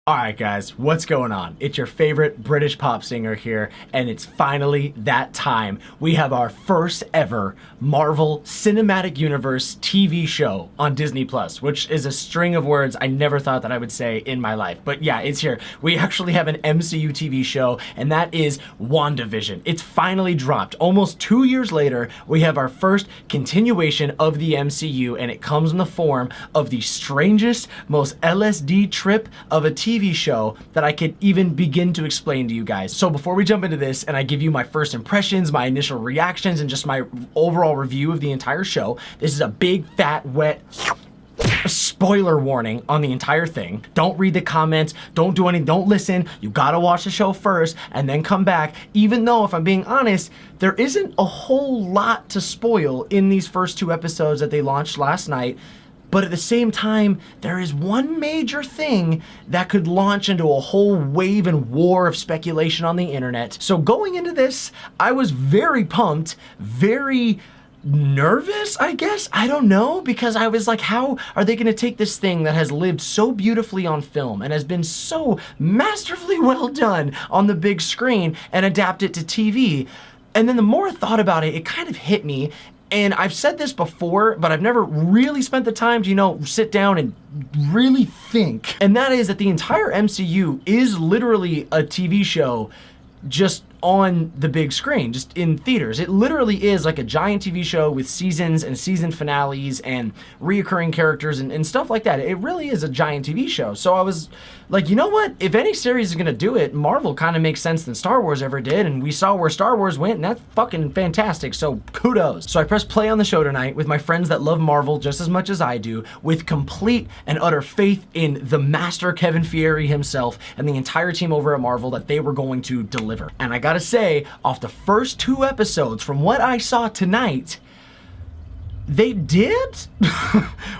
Alright guys, what's going on? It's your favorite British pop singer here, and it's finally that time. We have our first ever Marvel Cinematic Universe TV show on Disney+, which is a string of words I never thought that I would say in my life. But yeah, it's here. We actually have an MCU TV show, and that is WandaVision. It's finally dropped. Almost 2 years later, we have our first continuation of the MCU, and it comes in the form of the strangest, most LSD trip of a TV show that I could even begin to explain to you guys. So before we jump into this and I give you my first impressions, my initial reactions, and just my overall review of the entire show, this is a big, fat, wet spoiler warning on the entire thing. Don't read the comments, don't do anything, don't listen. You gotta watch the show first and then come back, even though, if I'm being honest, there isn't a whole lot to spoil in these first 2 episodes that they launched last night. But at the same time, there is one major thing that could launch into a whole wave and war of speculation on the internet. So going into this, I was very pumped, very nervous, I guess? I don't know, because I was like, how are they gonna take this thing that has lived so beautifully on film and has been so masterfully well done on the big screen and adapt it to TV? And then the more I thought about it, it kind of hit me. And I've said this before, but I've never really spent the time to, sit down and really think. And that is that the entire MCU is literally a TV show just on the big screen, just in theaters. It literally is like a giant TV show with seasons and season finales and reoccurring characters and stuff like that. It really is a giant TV show. So I was like, you know what? If any series is gonna do it, Marvel kind of makes sense than Star Wars ever did, and we saw where Star Wars went, and that's fucking fantastic, so kudos. So I pressed play on the show tonight with my friends that love Marvel just as much as I do, with complete and utter faith in the master Kevin Feige himself and the entire team over at Marvel that they were going to deliver. And I gotta say, off the first 2 episodes, from what I saw tonight, they did,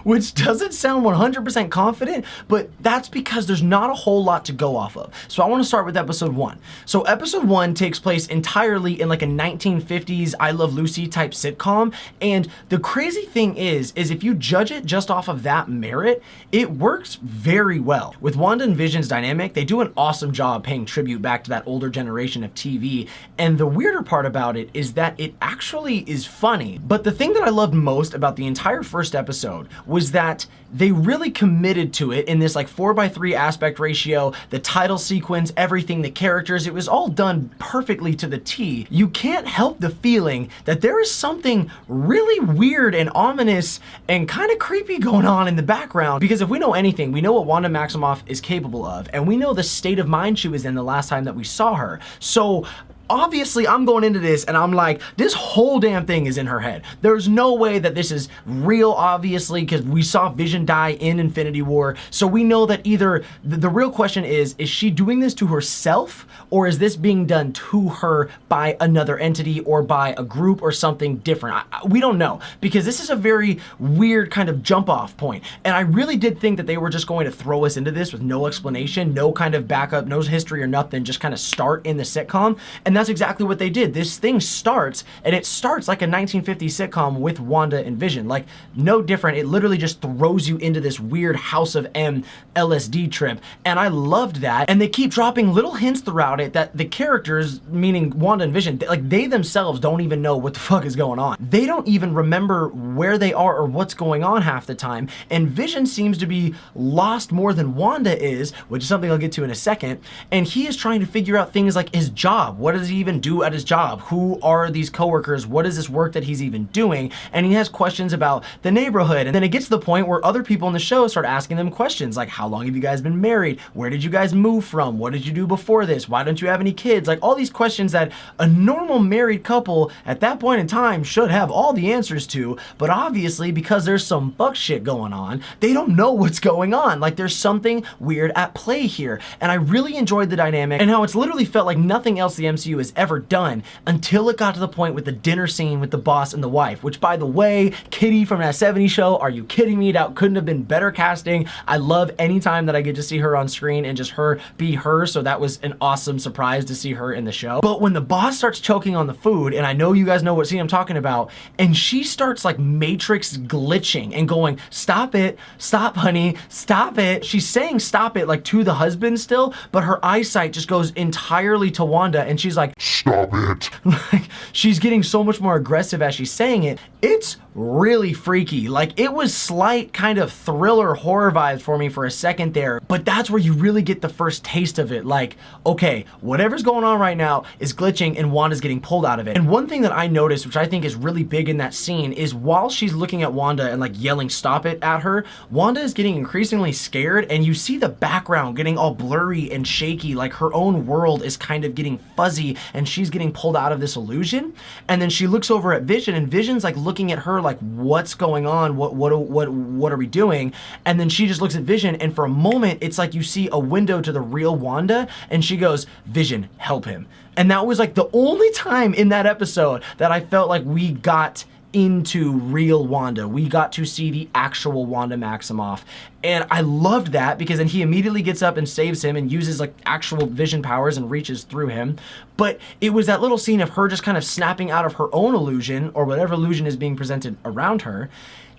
which doesn't sound 100% confident, but that's because there's not a whole lot to go off of. So I want to start with episode 1. So episode 1 takes place entirely in like a 1950s I Love Lucy type sitcom, and the crazy thing is if you judge it just off of that merit, it works very well. With Wanda and Vision's dynamic, they do an awesome job paying tribute back to that older generation of TV, and the weirder part about it is that it actually is funny. But the thing that I loved most about the entire first episode was that they really committed to it in this like 4:3 aspect ratio, the title sequence, everything, the characters, it was all done perfectly to the T. You can't help the feeling that there is something really weird and ominous and kind of creepy going on in the background, because if we know anything, we know what Wanda Maximoff is capable of, and we know the state of mind she was in the last time that we saw her. So obviously, I'm going into this and I'm like, this whole damn thing is in her head. There's no way that this is real, obviously, because we saw Vision die in Infinity War. So we know that either, the real question is she doing this to herself, or is this being done to her by another entity or by a group or something different? We don't know, because this is a very weird kind of jump off point. And I really did think that they were just going to throw us into this with no explanation, no kind of backup, no history or nothing, just kind of start in the sitcom. And that's exactly what they did. This thing starts, and it starts like a 1950s sitcom with Wanda and Vision. Like, no different. It literally just throws you into this weird House of M LSD trip, and I loved that. And they keep dropping little hints throughout it that the characters, meaning Wanda and Vision, they themselves don't even know what the fuck is going on. They don't even remember where they are or what's going on half the time, and Vision seems to be lost more than Wanda is, which is something I'll get to in a second, and he is trying to figure out things like his job. What does he even do at his job? Who are these coworkers? What is this work that he's even doing? And he has questions about the neighborhood. And then it gets to the point where other people in the show start asking them questions like, how long have you guys been married? Where did you guys move from? What did you do before this? Why don't you have any kids? Like, all these questions that a normal married couple at that point in time should have all the answers to, but obviously, because there's some fuck shit going on, they don't know what's going on. Like, there's something weird at play here. And I really enjoyed the dynamic and how it's literally felt like nothing else the MCU CW has ever done until it got to the point with the dinner scene with the boss and the wife, which, by the way, Kitty from that 70s show, are you kidding me? That couldn't have been better casting. I love any time that I get to see her on screen and just her be her, so that was an awesome surprise to see her in the show. But when the boss starts choking on the food, and I know you guys know what scene I'm talking about, and she starts like Matrix glitching and going, stop it, stop honey, stop it. She's saying stop it like to the husband still, but her eyesight just goes entirely to Wanda and she's like, stop it. Like, she's getting so much more aggressive as she's saying it. It's really freaky. Like, it was slight kind of thriller horror vibes for me for a second there, but that's where you really get the first taste of it. Like, okay, whatever's going on right now is glitching and Wanda's getting pulled out of it. And one thing that I noticed, which I think is really big in that scene, is while she's looking at Wanda and like yelling stop it at her, Wanda is getting increasingly scared, and you see the background getting all blurry and shaky, like her own world is kind of getting fuzzy and she's getting pulled out of this illusion. And then she looks over at Vision, and Vision's like looking at her like, what's going on? What are we doing? And then she just looks at Vision, and for a moment it's like you see a window to the real Wanda, and she goes, Vision, help him. And that was like the only time in that episode that I felt like we got into real Wanda. We got to see the actual Wanda Maximoff. And I loved that, because then he immediately gets up and saves him and uses like actual Vision powers and reaches through him. But it was that little scene of her just kind of snapping out of her own illusion, or whatever illusion is being presented around her,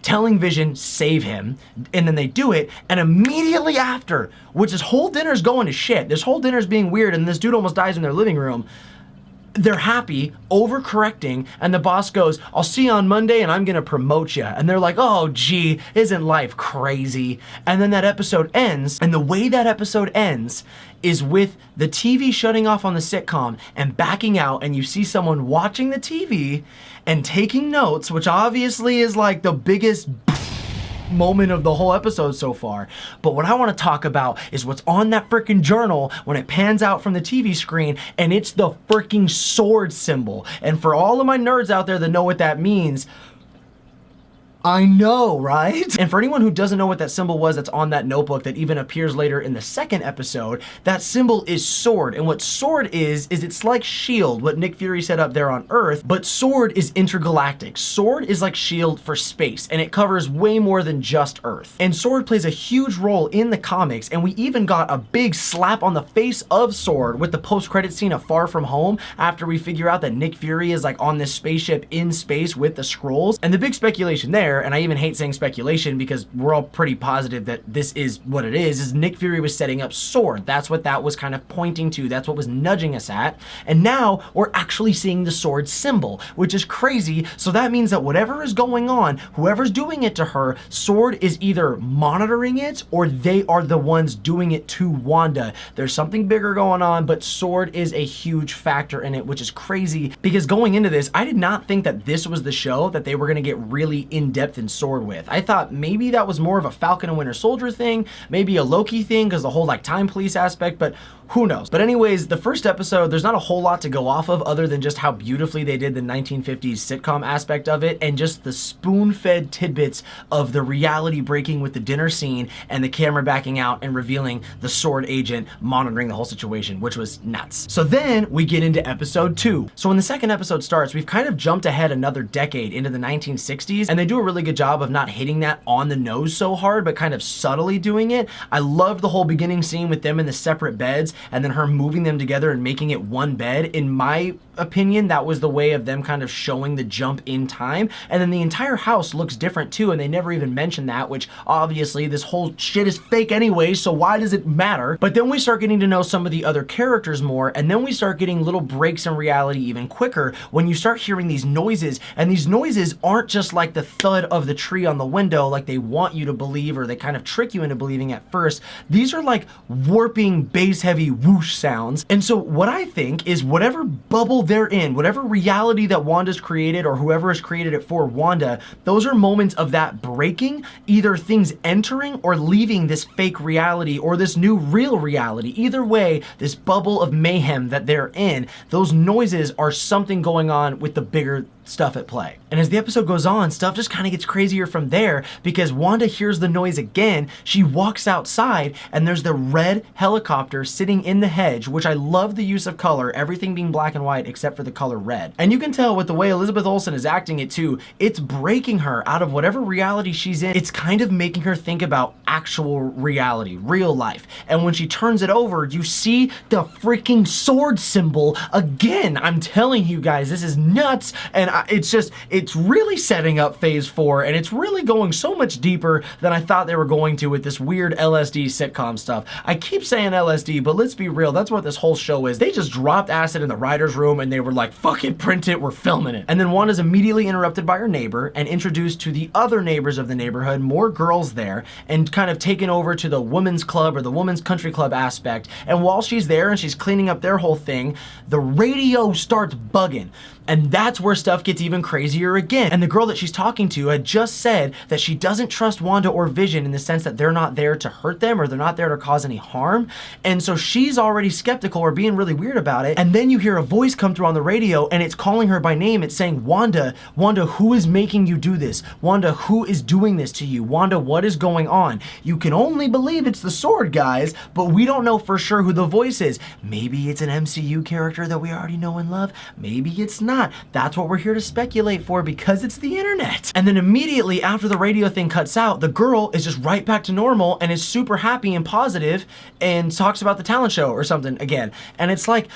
telling Vision, save him, and then they do it, and immediately after, which this whole dinner's going to shit, this whole dinner's being weird, and this dude almost dies in their living room, they're happy, overcorrecting, and the boss goes, I'll see you on Monday and I'm gonna promote you. And they're like, oh gee, isn't life crazy? And then that episode ends, and the way that episode ends is with the TV shutting off on the sitcom and backing out, and you see someone watching the TV and taking notes, which obviously is like the biggest moment of the whole episode so far. But what I want to talk about is what's on that freaking journal when it pans out from the TV screen, and it's the freaking sword symbol. And for all of my nerds out there that know what that means, I know, right? And for anyone who doesn't know what that symbol was that's on that notebook that even appears later in the second episode, that symbol is sword. And what sword is it's like shield, what Nick Fury set up there on Earth, but sword is intergalactic. Sword is like shield for space, and it covers way more than just Earth. And sword plays a huge role in the comics, and we even got a big slap on the face of sword with the post-credit scene of Far From Home after we figure out that Nick Fury is like on this spaceship in space with the Skrulls. And the big speculation there, and I even hate saying speculation because we're all pretty positive that this is what it is Nick Fury was setting up sword. That's what that was kind of pointing to. That's what was nudging us at. And now we're actually seeing the sword symbol, which is crazy. So that means that whatever is going on, whoever's doing it to her, sword is either monitoring it or they are the ones doing it to Wanda. There's something bigger going on, but sword is a huge factor in it, which is crazy, because going into this, I did not think that this was the show that they were going to get really in-depth in sword with. I thought maybe that was more of a Falcon and Winter Soldier thing, maybe a Loki thing because the whole like time police aspect, but who knows? But anyways, the first episode, there's not a whole lot to go off of other than just how beautifully they did the 1950s sitcom aspect of it, and just the spoon-fed tidbits of the reality breaking with the dinner scene and the camera backing out and revealing the sword agent monitoring the whole situation, which was nuts. So then we get into episode 2. So when the second episode starts, we've kind of jumped ahead another decade into the 1960s, and they do a really good job of not hitting that on the nose so hard, but kind of subtly doing it. I loved the whole beginning scene with them in the separate beds, and then her moving them together and making it one bed. In my opinion, that was the way of them kind of showing the jump in time. And then the entire house looks different too, and they never even mention that, which obviously this whole shit is fake anyway, so why does it matter? But then we start getting to know some of the other characters more, and then we start getting little breaks in reality even quicker when you start hearing these noises, and these noises aren't just like the thud of the tree on the window like they want you to believe, or they kind of trick you into believing at first. These are like warping, bass-heavy whoosh sounds. And so what I think is whatever bubble they're in, whatever reality that Wanda's created or whoever has created it for Wanda, those are moments of that breaking, either things entering or leaving this fake reality or this new real reality. Either way, this bubble of mayhem that they're in, those noises are something going on with the bigger stuff at play. And as the episode goes on, stuff just kind of gets crazier from there because Wanda hears the noise again. She walks outside and there's the red helicopter sitting in the hedge, which I love the use of color, everything being black and white except for the color red. And you can tell with the way Elizabeth Olsen is acting it too, it's breaking her out of whatever reality she's in. It's kind of making her think about actual reality, real life. And when she turns it over, you see the freaking sword symbol again. I'm telling you guys, this is nuts. And it's really setting up phase 4, and it's really going so much deeper than I thought they were going to with this weird LSD sitcom stuff. I keep saying LSD, but let's be real, that's what this whole show is. They just dropped acid in the writer's room and they were like, fuck it, print it, we're filming it. And then Wanda's immediately interrupted by her neighbor and introduced to the other neighbors of the neighborhood, more girls there, and kind of taken over to the women's club or the women's country club aspect. And while she's there and she's cleaning up their whole thing, the radio starts bugging. And that's where stuff gets even crazier again. And the girl that she's talking to had just said that she doesn't trust Wanda or Vision in the sense that they're not there to hurt them or they're not there to cause any harm. And so she's already skeptical or being really weird about it. And then you hear a voice come through on the radio and it's calling her by name. It's saying, Wanda, Wanda, who is making you do this? Wanda, who is doing this to you? Wanda, what is going on? You can only believe it's the sword guys, but we don't know for sure who the voice is. Maybe it's an MCU character that we already know and love. Maybe it's not. That's what we're here to speculate for because it's the internet. And then immediately after the radio thing cuts out, the girl is just right back to normal and is super happy and positive and talks about the talent show or something again. And it's like,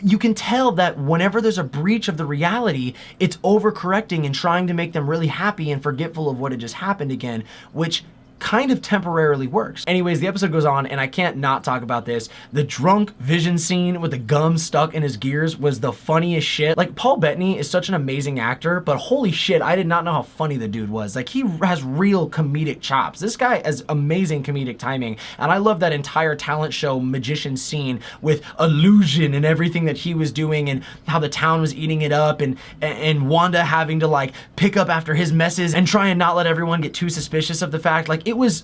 you can tell that whenever there's a breach of the reality, it's overcorrecting and trying to make them really happy and forgetful of what had just happened again, which kind of temporarily works. Anyways, the episode goes on and I can't not talk about this. The drunk Vision scene with the gum stuck in his gears was the funniest shit. Like, Paul Bettany is such an amazing actor, but holy shit, I did not know how funny the dude was. Like, he has real comedic chops. This guy has amazing comedic timing, and I love that entire talent show magician scene with illusion and everything that he was doing and how the town was eating it up and Wanda having to like pick up after his messes and try and not let everyone get too suspicious of the fact. Like, it was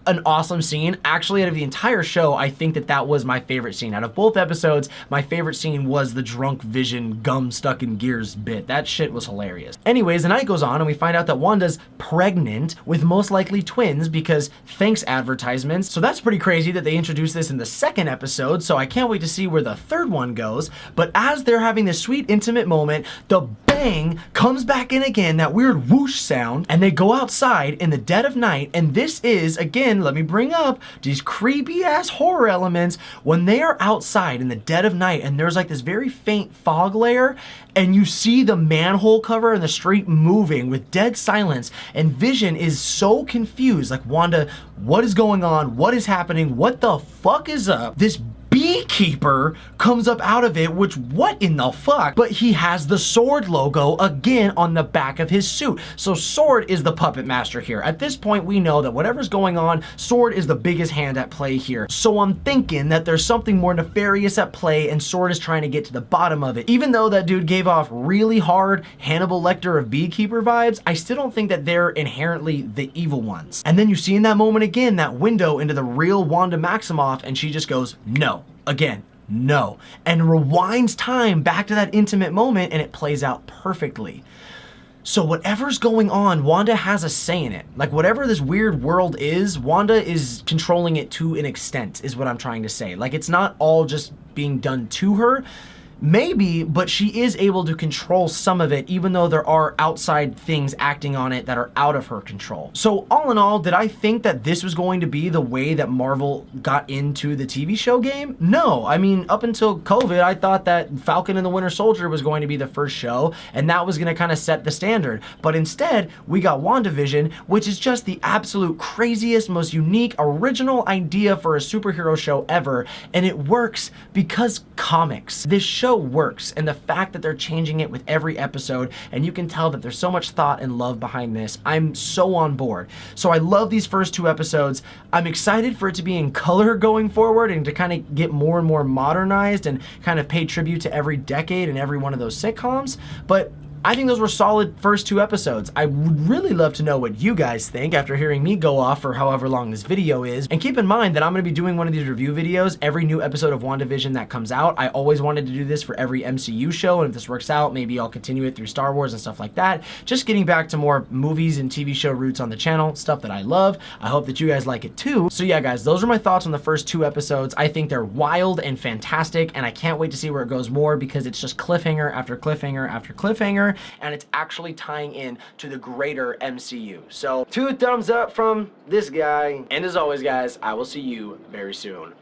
an awesome scene. Actually, out of the entire show, I think that was my favorite scene. Out of both episodes, my favorite scene was the drunk Vision gum stuck in gears bit. That shit was hilarious. Anyways, the night goes on and we find out that Wanda's pregnant with most likely twins because thanks advertisements. So that's pretty crazy that they introduced this in the second episode, so I can't wait to see where the third one goes. But as they're having this sweet intimate moment, the bang comes back in again, that weird whoosh sound, and they go outside in the dead of night, and this is, again, let me bring up these creepy ass horror elements when they are outside in the dead of night and there's like this very faint fog layer and you see the manhole cover in the street moving with dead silence, and Vision is so confused, like, Wanda, what is going on? What is happening? What the fuck is up? This beekeeper comes up out of it, which, what in the fuck? But he has the sword logo again on the back of his suit. So Sword is the puppet master here. At this point, we know that whatever's going on, Sword is the biggest hand at play here. So I'm thinking that there's something more nefarious at play and Sword is trying to get to the bottom of it. Even though that dude gave off really hard Hannibal Lecter of Beekeeper vibes, I still don't think that they're inherently the evil ones. And then you see in that moment again, that window into the real Wanda Maximoff, and she just goes, no. Again, no. And rewinds time back to that intimate moment and it plays out perfectly. So whatever's going on, Wanda has a say in it. Like, whatever this weird world is, Wanda is controlling it to an extent, is what I'm trying to say. Like, it's not all just being done to her. Maybe, but she is able to control some of it, even though there are outside things acting on it that are out of her control. So all in all, did I think that this was going to be the way that Marvel got into the TV show game? No. I mean, up until COVID, I thought that Falcon and the Winter Soldier was going to be the first show, and that was going to kind of set the standard. But instead, we got WandaVision, which is just the absolute craziest, most unique, original idea for a superhero show ever, and it works because comics. This show works, and the fact that they're changing it with every episode, and you can tell that there's so much thought and love behind this, I'm so on board. So I love these first two episodes. I'm excited for it to be in color going forward and to kind of get more and more modernized and kind of pay tribute to every decade and every one of those sitcoms, but I think those were solid first 2 episodes. I would really love to know what you guys think after hearing me go off for however long this video is. And keep in mind that I'm gonna be doing one of these review videos every new episode of WandaVision that comes out. I always wanted to do this for every MCU show, and if this works out, maybe I'll continue it through Star Wars and stuff like that. Just getting back to more movies and TV show roots on the channel, stuff that I love. I hope that you guys like it too. So yeah, guys, those are my thoughts on the first 2 episodes. I think they're wild and fantastic, and I can't wait to see where it goes more because it's just cliffhanger after cliffhanger after cliffhanger, and it's actually tying in to the greater MCU. So 2 thumbs up from this guy. And as always, guys, I will see you very soon.